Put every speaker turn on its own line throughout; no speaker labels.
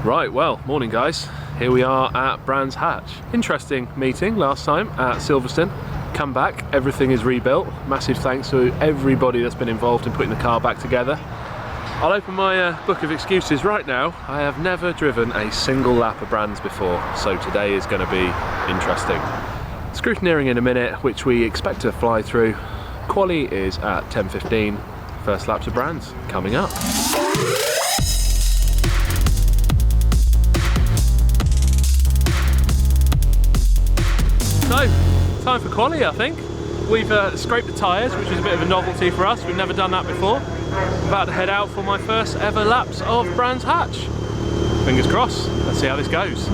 Right, well, morning guys. Here we are at Brands Hatch. Interesting meeting last time at Silverstone. Come back, everything is rebuilt. Massive thanks to everybody that's been involved in putting the car back together. I'll open my book of excuses right now. I have never driven a single lap of Brands before, so today is going to be interesting. Scrutineering in a minute, which we expect to fly through. Quali is at 10:15. First laps of Brands coming up. So, time for quali, I think. We've scraped the tyres, which is a bit of a novelty for us. We've never done that before. About to head out for my first ever laps of Brands Hatch. Fingers crossed. Let's see how this goes.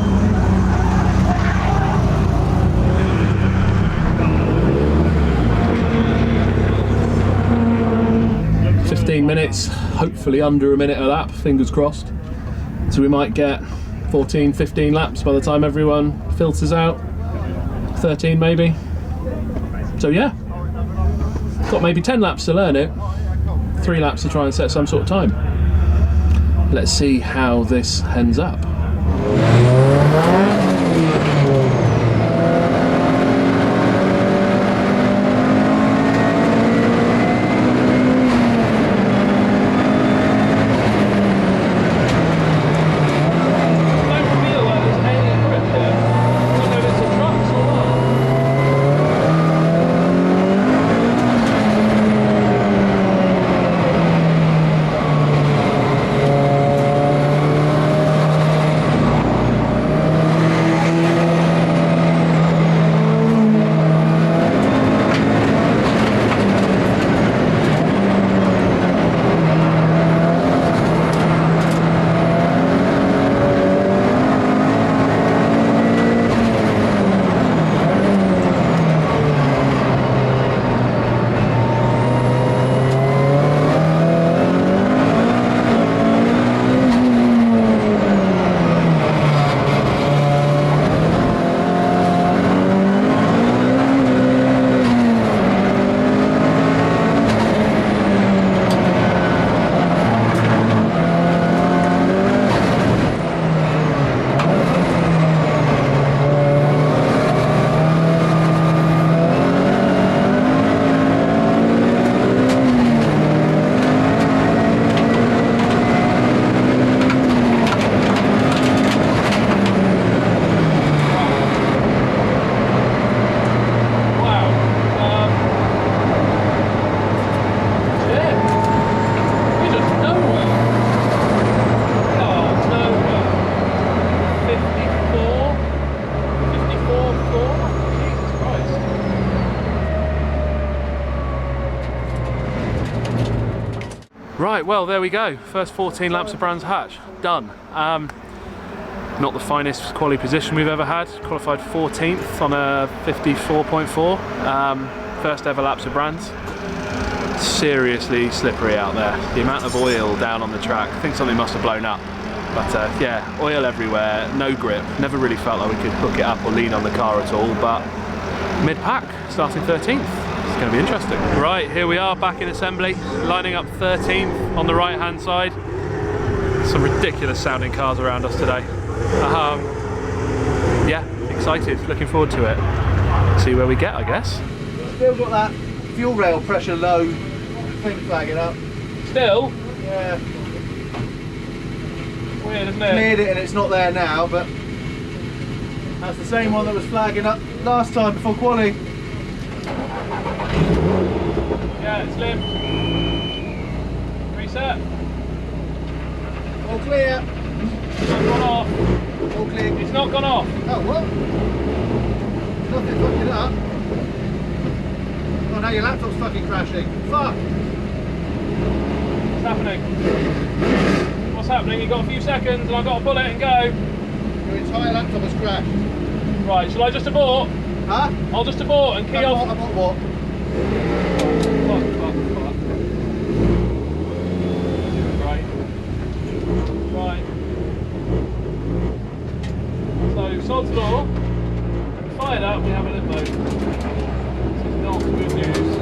Minutes, hopefully under a minute a lap, fingers crossed. So we might get 14, 15 laps by the time everyone filters out. 13 maybe. So yeah, got maybe 10 laps to learn it. 3 laps to try and set some sort of time. Let's see how this ends up. Right, well there we go. First 14 laps of Brands Hatch, done. Not the finest quali position we've ever had. Qualified 14th on a 54.4. First ever laps of Brands. Seriously slippery out there. The amount of oil down on the track. I think something must have blown up. But yeah, oil everywhere, no grip. Never really felt like we could hook it up or lean on the car at all, but mid-pack, starting 13th. It's going to be interesting. Right, here we are back in assembly, lining up 13th on the right hand side. Some ridiculous sounding cars around us today. Yeah, excited, looking forward to it. See where we get, I guess.
Still got that fuel rail pressure low thing flagging up.
Still?
Yeah.
Weird, isn't it?
Cleared it and it's not there now, but that's the same one that was flagging up last time before quali.
Yeah, it's limp. Reset.
All clear.
It's not gone off.
All clear.
It's not gone off.
Oh, what? Nothing fucking up. Oh, now your laptop's fucking crashing. Fuck.
What's happening? What's happening? You've got a few seconds and I've got to pull it and go.
Your entire laptop has crashed.
Right, shall I just abort?
Huh?
I'll just abort and key off.
Abort what?
Fuck. Right. So, sod's law. Fired up, we have a limbo. This is not good news.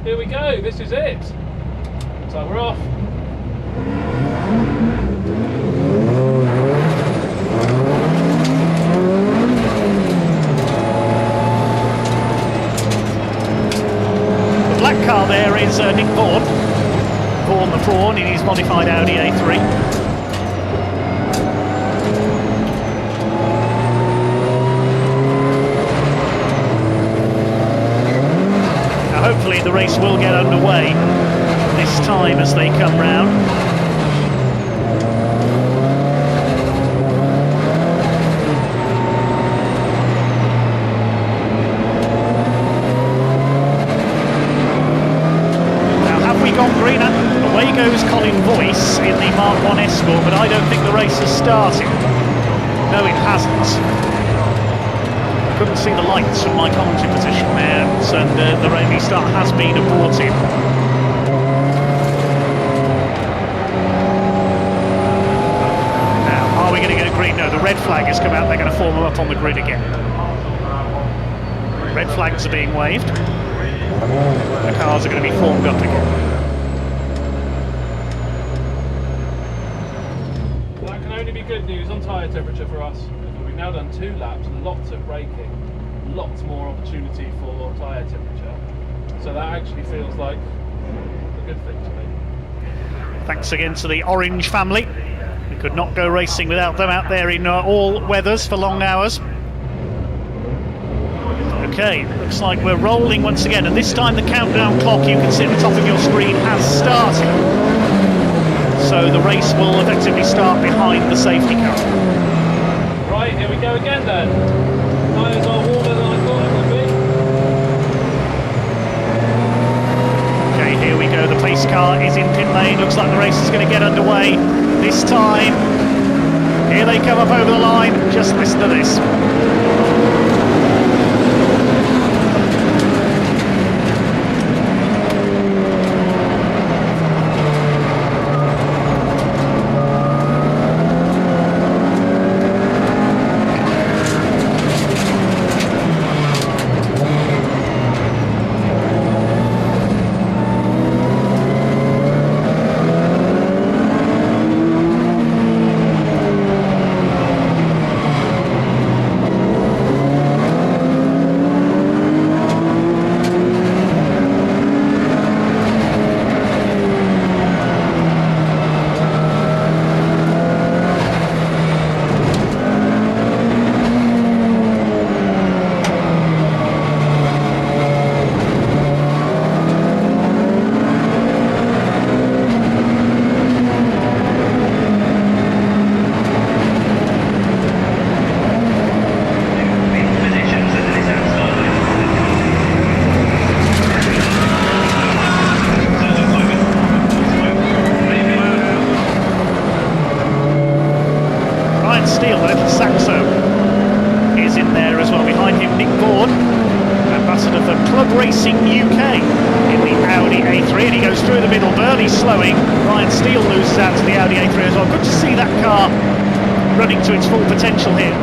Here we go, this is it. So we're off.
The black car there is Nick Vaughan. Vaughan the Prawn in his modified Audi A3. Hopefully the race will get underway this time as they come round. Now, have we gone green? Away goes Colin Boyce in the Mark 1 Escort, but I don't think the race has started. No, it hasn't. Couldn't see the lights from my commentary position there, and the restart has been aborted. Now, are we going to get a green? No, the red flag has come out. They're going to form them up on the grid again. Red flags are being waved. The cars are going to be formed up again.
That can only be good news on tyre temperature for us. We've now done 2 laps, lots of braking, lots more opportunity for tyre temperature. So that actually feels like a good thing to me.
Thanks again to the Orange family. We could not go racing without them out there in all weathers for long hours. Okay, looks like we're rolling once again, and this time the countdown clock, you can see at the top of your screen, has started. So the race will effectively start behind the safety car.
Right, here we go again then. Tyres are warmer than I thought it would be.
Okay, here we go. The pace car is in pit lane. Looks like the race is going to get underway this time. Here they come up over the line. Just listen to this. Racing UK in the Audi A3, and he goes through the middle. Burley slowing. Ryan Steele loses out to the Audi A3 as well. Good to see that car running to its full potential here.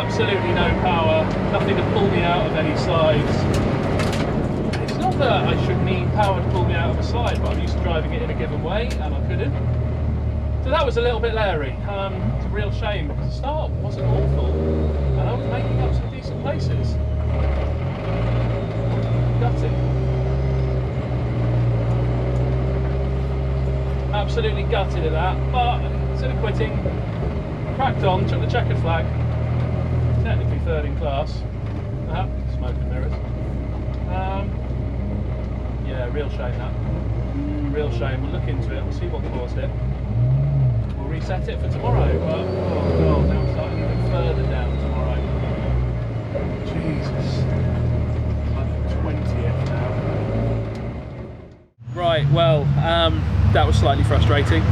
absolutely no power, nothing to pull me out of any slides. It's not that I should need power to pull me out of a slide, but I'm used to driving it in a given way and I couldn't. So that was a little bit LAIRY. It's a real shame because the start wasn't awful and I was making up some decent places. Gutted. Absolutely gutted at that, but instead of quitting, cracked on, took the checkered flag. Technically third in class. Smoke and mirrors. Yeah, real shame that. Real shame. We'll look into it, we'll see what caused it. We'll reset it for tomorrow, but oh god, now I'm starting even further down tomorrow. Jesus. I'm 20th now. Right, well, that was slightly frustrating.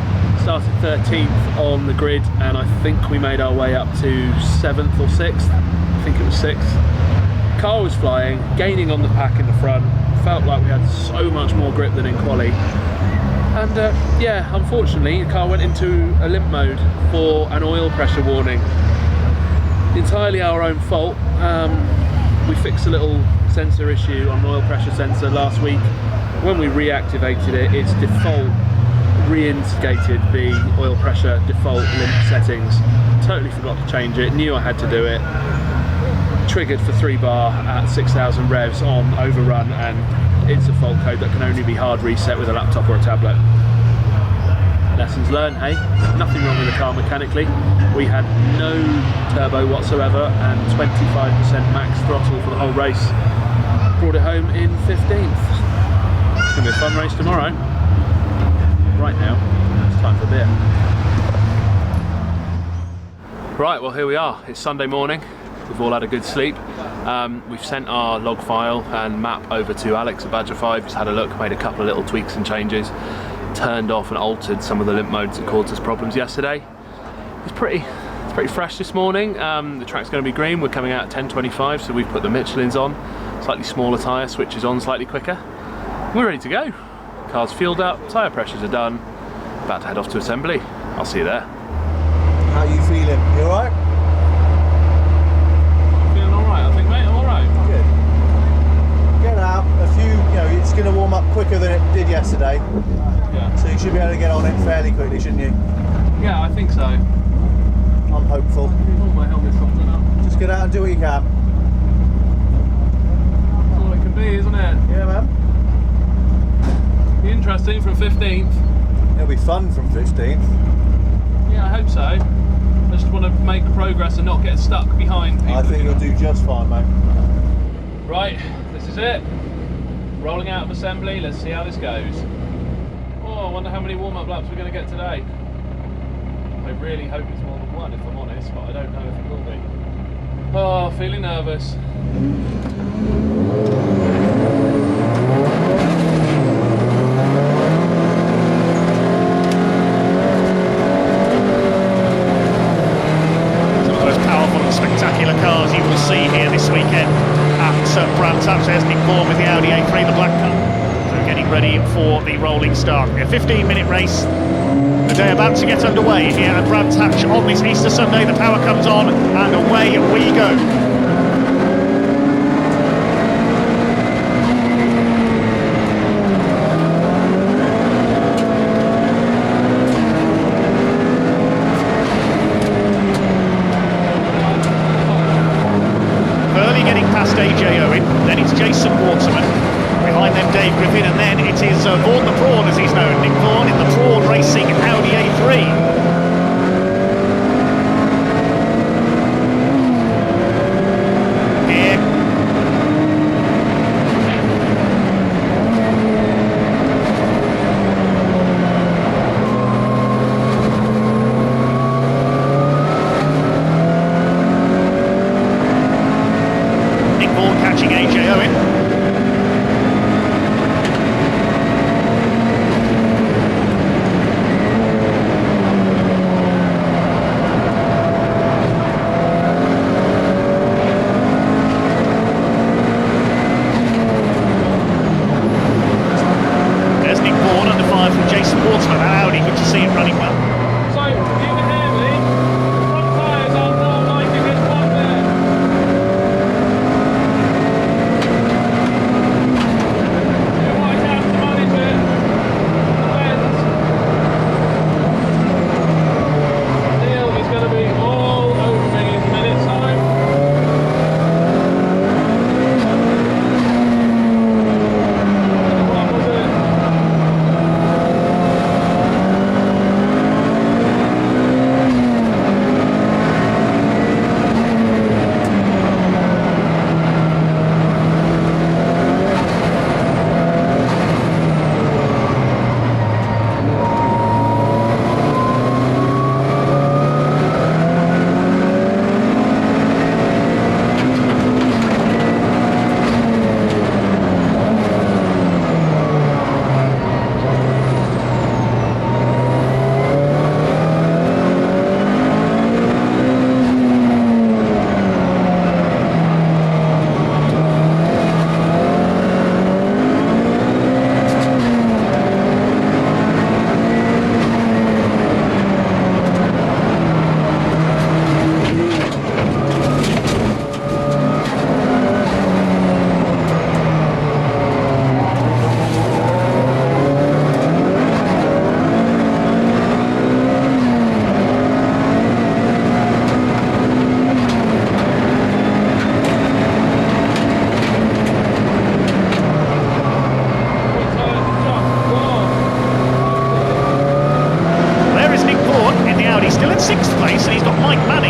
Started 13th on the grid and I think we made our way up to 7th or 6th. I think it was 6th. Car was flying, gaining on the pack in the front. Felt like we had so much more grip than in quali. And yeah, unfortunately the car went into a limp mode for an oil pressure warning. Entirely our own fault. We fixed a little sensor issue on an oil pressure sensor last week. When we reactivated it, its default re-instigated the oil pressure default limp settings. Totally forgot to change it, knew I had to do it. Triggered for 3 bar at 6,000 revs on overrun, and it's a fault code that can only be hard reset with a laptop or a tablet. Lessons learned, hey? Nothing wrong with the car mechanically. We had no turbo whatsoever and 25% max throttle for the whole race. Brought it home in 15th. It's going to be a fun race tomorrow. Right now, it's time for beer. Right, well here we are. It's Sunday morning. We've all had a good sleep. We've sent our log file and map over to Alex at Badger 5. He's had a look, made a couple of little tweaks and changes, turned off and altered some of the limp modes that caused us problems yesterday. It's pretty fresh this morning. The track's going to be green. We're coming out at 10:25, so we've put the Michelins on. Slightly smaller tyre, switches on slightly quicker. We're ready to go. Car's fueled up, tyre pressures are done. About to head off to assembly. I'll see you there.
How are you feeling? You alright?
Feeling alright, I think, mate. I'm alright.
Good. Get out. A few, you know, it's going to warm up quicker than it did yesterday.
Yeah.
So you should be able to get on it fairly quickly, shouldn't you?
Yeah, I think so.
I'm hopeful.
Oh, my helmet's off now.
Just get out and do what you can.
That's all it can be, isn't it?
Yeah, man.
Be interesting from 15th.
It'll be fun from 15th.
Yeah, I hope so. I just want to make progress and not get stuck behind people.
I think you'll do just fine, mate.
Right, this is it. Rolling out of assembly, let's see how this goes. Oh, I wonder how many warm-up laps we're going to get today. I really hope it's more than one, if I'm honest, but I don't know if it will be. Oh, feeling nervous.
Spectacular cars you will see here this weekend at Brands Hatch. There's Nick Vaughan with the Audi A3, the black car. So getting ready for the rolling start. A 15-minute race. The day about to get underway here at Brands Hatch on this Easter Sunday. The power comes on and away we go. Then it's Jason Waterman, behind them Dave Griffin, and then it is Vaughan the Prawn, as he's known, Nick Vaughan in the Prawn Racing Audi A3.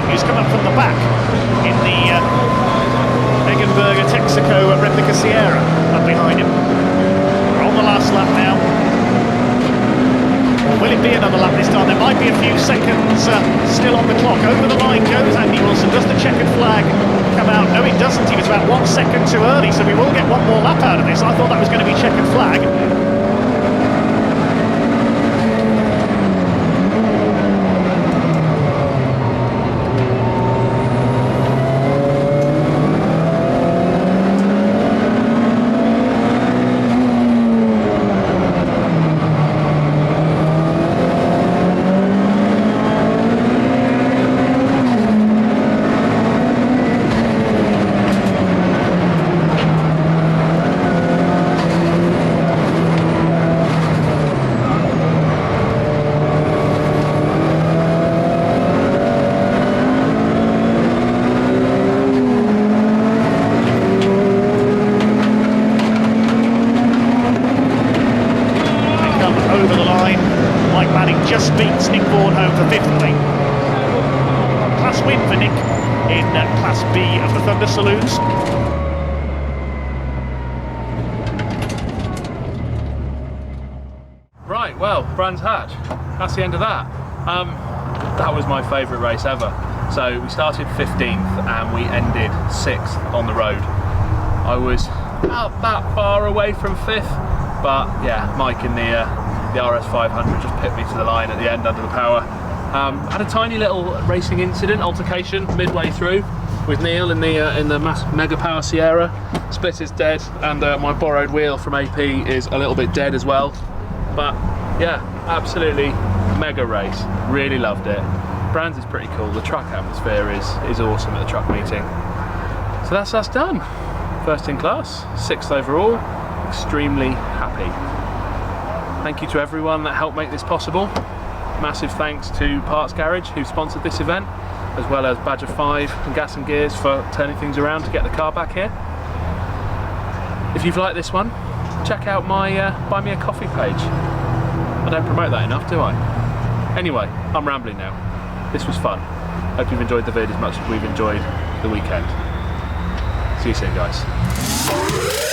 who's come up from the back in the Eggenberger Texaco replica Sierra up behind him. We're on the last lap now. Or will it be another lap this time? There might be a few seconds still on the clock. Over the line goes Andy Wilson. Does the checkered flag come out? No, it doesn't. He was about 1 second too early, so we will get one more lap out of this. I thought that was going to be checkered flag. Just beats Nick Bourne for 5th place. Class win for Nick in Class B of the Thunder Saloons.
Right, well, Brands Hatch, that's the end of that. That was my favourite race ever. So we started 15th and we ended 6th on the road. I was about that far away from 5th, but yeah, Mike in the RS500 just pipped me to the line at the end under the power. Had a tiny little racing incident, altercation midway through with Neil in the Mega Power Sierra. Split is dead, and my borrowed wheel from AP is a little bit dead as well. But yeah, absolutely mega race. Really loved it. Brands is pretty cool. The truck atmosphere is awesome at the truck meeting. So that's us done. First in class, 6th overall. Extremely happy. Thank you to everyone that helped make this possible. Massive thanks to Parts Garage, who sponsored this event, as well as Badger 5 and Gas and Gears for turning things around to get the car back here. If you've liked this one, check out my Buy Me a Coffee page. I don't promote that enough, do I? Anyway, I'm rambling now. This was fun. Hope you've enjoyed the vid as much as we've enjoyed the weekend. See you soon, guys.